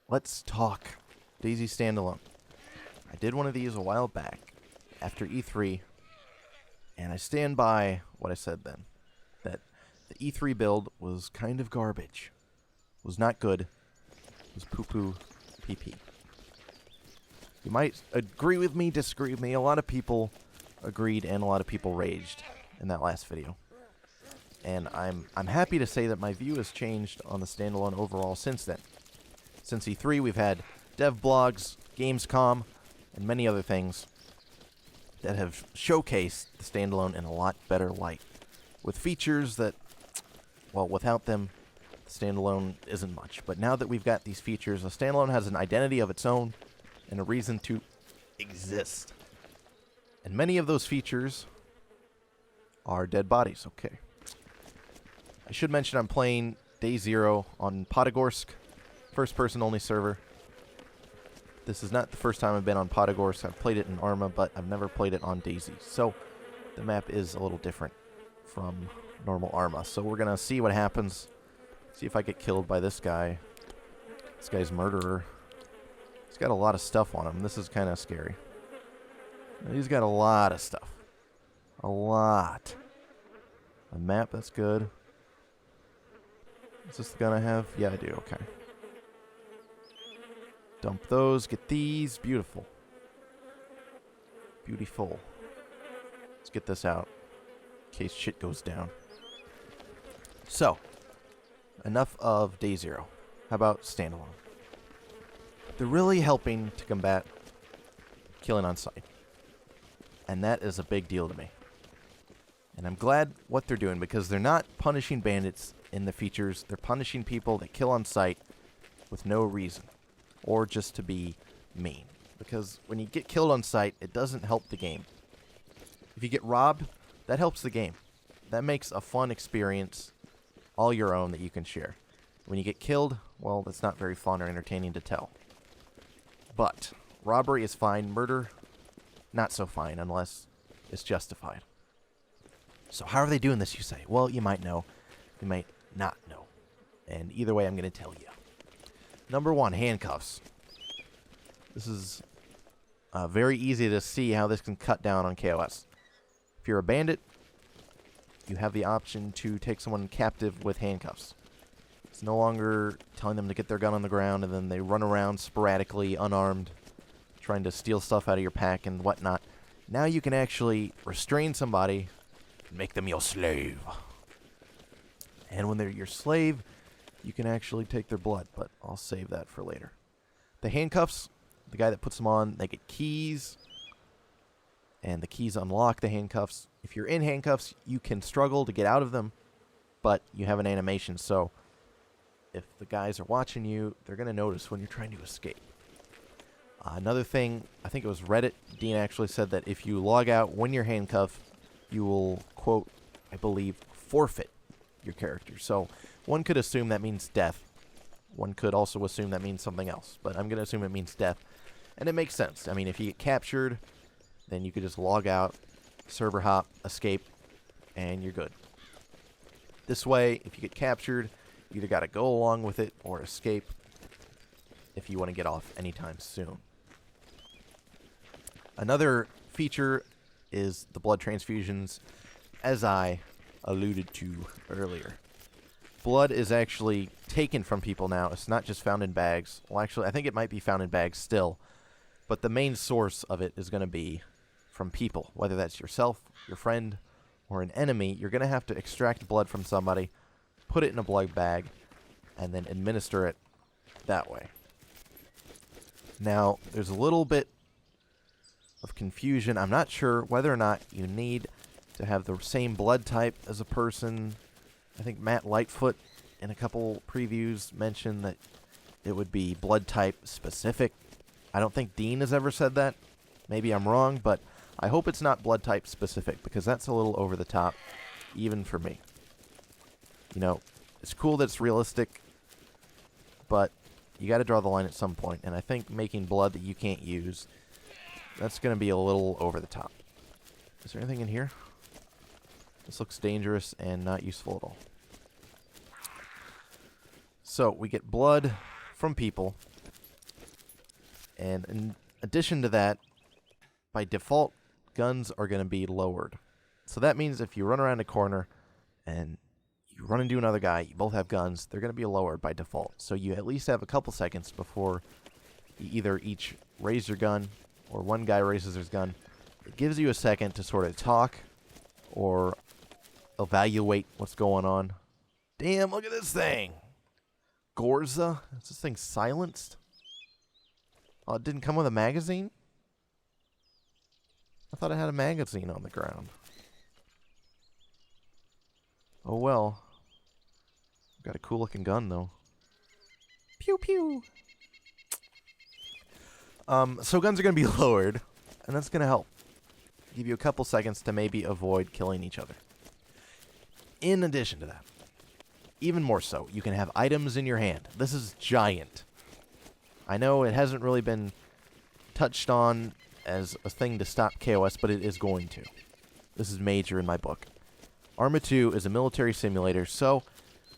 let's talk DayZ Standalone. I did one of these a while back after E3, and I stand by what I said then, that the E3 build was kind of garbage. Was not good. It was poo-poo pee-pee. You might agree with me, disagree with me. A lot of people agreed and a lot of people raged in that last video. And I'm happy to say that my view has changed on the Standalone overall since then. Since E3, we've had Devblogs, Gamescom, and many other things that have showcased the Standalone in a lot better light. With features that, well, without them, the Standalone isn't much. But now that we've got these features, the Standalone has an identity of its own and a reason to exist. And many of those features are dead bodies. Okay. I should mention I'm playing Day 0 on Podgorsk, first-person only server. This is not the first time I've been on Podgorsk. I've played it in Arma, but I've never played it on DayZ. So the map is a little different from normal Arma. So we're going to see what happens. See if I get killed by this guy. This guy's murderer. He's got a lot of stuff on him. This is kind of scary. He's got a lot of stuff. A lot. A map, that's good. Is this the gun I have? Yeah, I do. Okay. Dump those. Get these. Beautiful. Beautiful. Let's get this out in case shit goes down. So, enough of Day 0. How about Standalone? They're really helping to combat killing on sight. And that is a big deal to me. And I'm glad what they're doing because they're not punishing bandits in the features. They're punishing people that kill on sight with no reason. Or just to be mean. Because when you get killed on sight, it doesn't help the game. If you get robbed, that helps the game. That makes a fun experience all your own that you can share. When you get killed, well, that's not very fun or entertaining to tell. But robbery is fine. Murder, not so fine unless it's justified. So how are they doing this, you say? Well, you might know. You might not know. And either way, I'm going to tell you. Number 1, handcuffs. This is very easy to see how this can cut down on KOS. If you're a bandit, you have the option to take someone captive with handcuffs. It's no longer telling them to get their gun on the ground and then they run around sporadically, unarmed, trying to steal stuff out of your pack and whatnot. Now you can actually restrain somebody and make them your slave. And when they're your slave, you can actually take their blood, but I'll save that for later. The handcuffs, the guy that puts them on, they get keys, and the keys unlock the handcuffs. If you're in handcuffs, you can struggle to get out of them, but you have an animation, so if the guys are watching you, they're going to notice when you're trying to escape. Another thing, I think it was Reddit, Dean actually said that if you log out when you're handcuffed, you will, quote, I believe, forfeit your character. So one could assume that means death. One could also assume that means something else, but I'm going to assume it means death. And it makes sense. I mean, if you get captured, then you could just log out, server hop, escape, and you're good. This way, if you get captured, you either got to go along with it or escape if you want to get off anytime soon. Another feature is the blood transfusions, as I alluded to earlier. Blood is actually taken from people now. It's not just found in bags. Well, actually, I think it might be found in bags still. But the main source of it is going to be from people. Whether that's yourself, your friend, or an enemy, you're going to have to extract blood from somebody, put it in a blood bag, and then administer it that way. Now, there's a little bit of confusion. I'm not sure whether or not you need to have the same blood type as a person. I think Matt Lightfoot in a couple previews mentioned that it would be blood type specific. I don't think Dean has ever said that. Maybe I'm wrong, but I hope it's not blood type specific because that's a little over the top, even for me. You know, it's cool that it's realistic, but you got to draw the line at some point, and I think making blood that you can't use, that's going to be a little over the top. Is there anything in here? This looks dangerous and not useful at all. So we get blood from people, And in addition to that, by default, guns are going to be lowered. So that means if you run around a corner and you run into another guy, you both have guns, they're going to be lowered by default. So you at least have a couple seconds before you either each raise your gun or one guy raises his gun. It gives you a second to sort of talk or evaluate what's going on. Damn, look at this thing. Gorza? Is this thing silenced? Oh, it didn't come with a magazine? I thought it had a magazine on the ground. Oh well. Got a cool looking gun though. Pew pew. So guns are going to be lowered, and that's going to help. Give you a couple seconds to maybe avoid killing each other. In addition to that, even more so, you can have items in your hand. This is giant. I know it hasn't really been touched on as a thing to stop KOS, but it is going to. This is major in my book. Arma 2 is a military simulator, so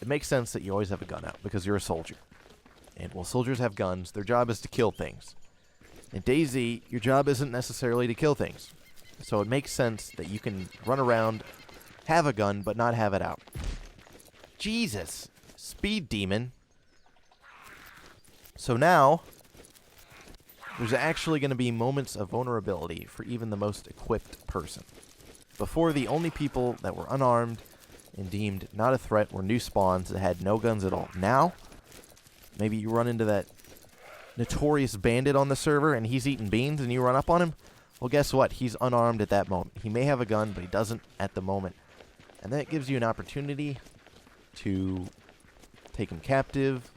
it makes sense that you always have a gun out, because you're a soldier. And while soldiers have guns, their job is to kill things. In DayZ, your job isn't necessarily to kill things. So it makes sense that you can run around, have a gun, but not have it out. Jesus! Speed demon. So now, there's actually going to be moments of vulnerability for even the most equipped person. Before, the only people that were unarmed and deemed not a threat were new spawns that had no guns at all. Now, maybe you run into that notorious bandit on the server and he's eating beans and you run up on him. Well, guess what? He's unarmed at that moment. He may have a gun, but he doesn't at the moment. And that gives you an opportunity to take him captive,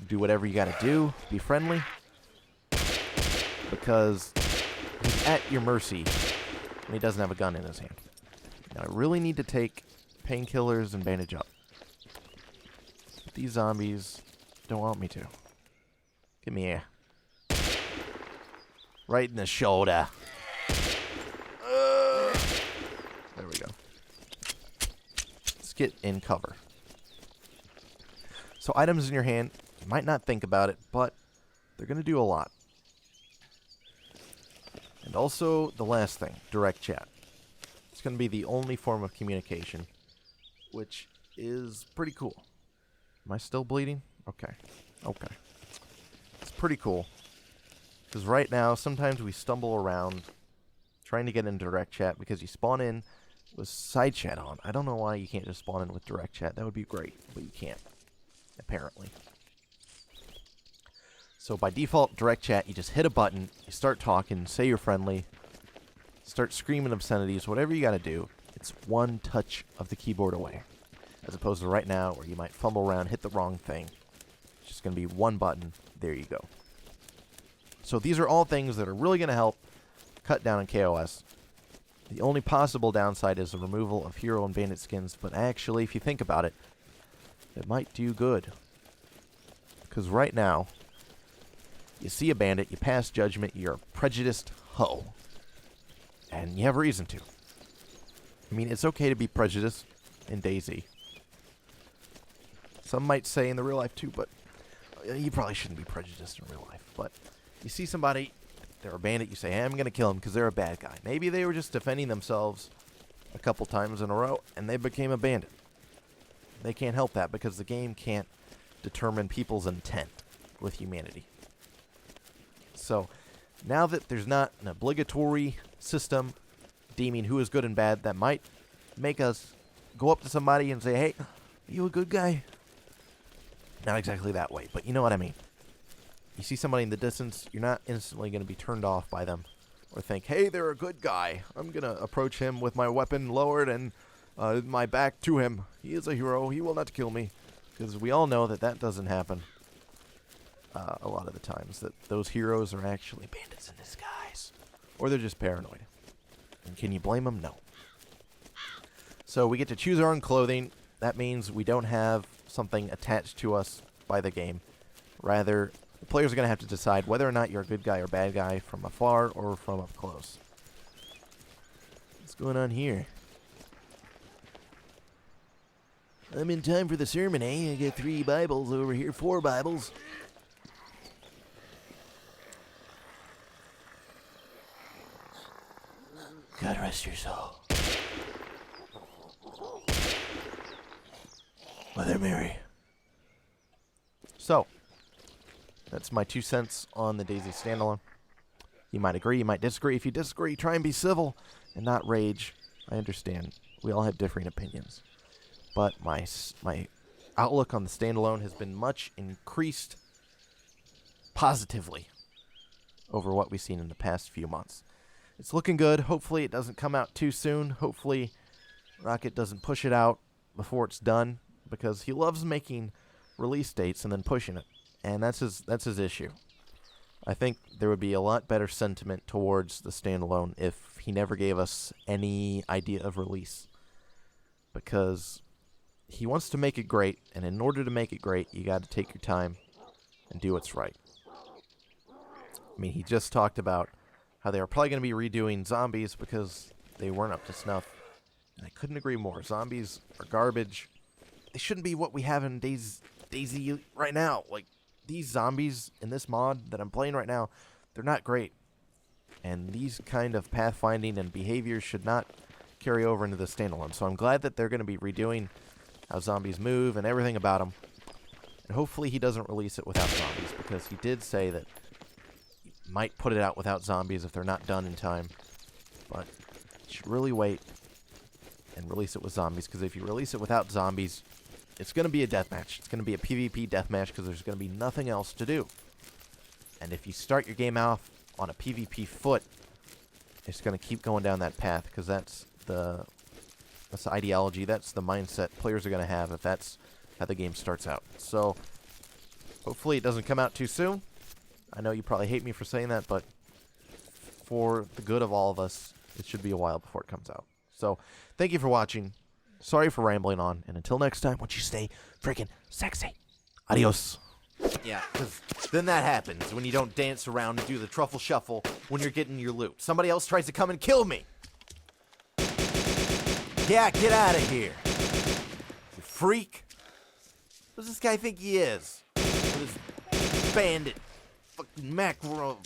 do whatever you gotta do, be friendly, because he's at your mercy when he doesn't have a gun in his hand. Now, I really need to take painkillers and bandage up. But these zombies don't want me to. Give me here. Right in the shoulder. There we go. Let's get in cover. So items in your hand, you might not think about it, but they're going to do a lot. And also, the last thing, direct chat. It's going to be the only form of communication, which is pretty cool. Am I still bleeding? Okay. Okay. It's pretty cool. Because right now, sometimes we stumble around trying to get in direct chat because you spawn in with side chat on. I don't know why you can't just spawn in with direct chat. That would be great, but you can't, apparently. So by default, direct chat, you just hit a button, you start talking, say you're friendly, start screaming obscenities, whatever you gotta do. It's one touch of the keyboard away. As opposed to right now, where you might fumble around, hit the wrong thing. It's just gonna be one button. There you go. So these are all things that are really going to help cut down on KOS. The only possible downside is the removal of hero and bandit skins, but actually, if you think about it, it might do good. Because right now, you see a bandit, you pass judgment, you're a prejudiced hoe. And you have reason to. I mean, it's okay to be prejudiced in DayZ. Some might say in the real life too, but you probably shouldn't be prejudiced in real life. But you see somebody, they're a bandit, you say, hey, I'm going to kill them because they're a bad guy. Maybe they were just defending themselves a couple times in a row, and they became a bandit. They can't help that because the game can't determine people's intent with humanity. So, now that there's not an obligatory system deeming who is good and bad, that might make us go up to somebody and say, hey, are you a good guy? Not exactly that way, but you know what I mean. You see somebody in the distance, you're not instantly going to be turned off by them. Or think, hey, they're a good guy. I'm going to approach him with my weapon lowered and my back to him. He is a hero. He will not kill me. Because we all know that that doesn't happen a lot of the times. That those heroes are actually bandits in disguise. Or they're just paranoid. And can you blame them? No. So we get to choose our own clothing. That means we don't have something attached to us by the game. Rather, the players are going to have to decide whether or not you're a good guy or bad guy from afar or from up close. What's going on here? I'm in time for the sermon, eh? I get 3 Bibles over here, 4 Bibles. God rest your soul. Mother Mary. So, that's my 2 cents on the DayZ Standalone. You might agree, you might disagree. If you disagree, try and be civil and not rage. I understand. We all have differing opinions. But my outlook on the Standalone has been much increased positively over what we've seen in the past few months. It's looking good. Hopefully it doesn't come out too soon. Hopefully Rocket doesn't push it out before it's done, because he loves making release dates and then pushing it. And that's his issue. I think there would be a lot better sentiment towards the Standalone if he never gave us any idea of release. Because he wants to make it great, and in order to make it great, you got to take your time and do what's right. I mean, he just talked about how they were probably going to be redoing zombies because they weren't up to snuff. And I couldn't agree more. Zombies are garbage. They shouldn't be what we have in DayZ right now. Like, these zombies in this mod that I'm playing right now, they're not great. And these kind of pathfinding and behaviors should not carry over into the Standalone. So I'm glad that they're going to be redoing how zombies move and everything about them. And hopefully he doesn't release it without zombies, because he did say that he might put it out without zombies if they're not done in time. But you should really wait and release it with zombies, because if you release it without zombies, it's going to be a deathmatch. It's going to be a PvP deathmatch because there's going to be nothing else to do. And if you start your game off on a PvP foot, it's going to keep going down that path, because that's the ideology, that's the mindset players are going to have if that's how the game starts out. So hopefully it doesn't come out too soon. I know you probably hate me for saying that, but for the good of all of us, it should be a while before it comes out. So thank you for watching. Sorry for rambling on, and until next time, won't you stay freaking sexy? Adios. Yeah, because then that happens when you don't dance around and do the truffle shuffle when you're getting your loot. Somebody else tries to come and kill me. Yeah, get out of here. You freak. What does this guy think he is? With his bandit fucking macro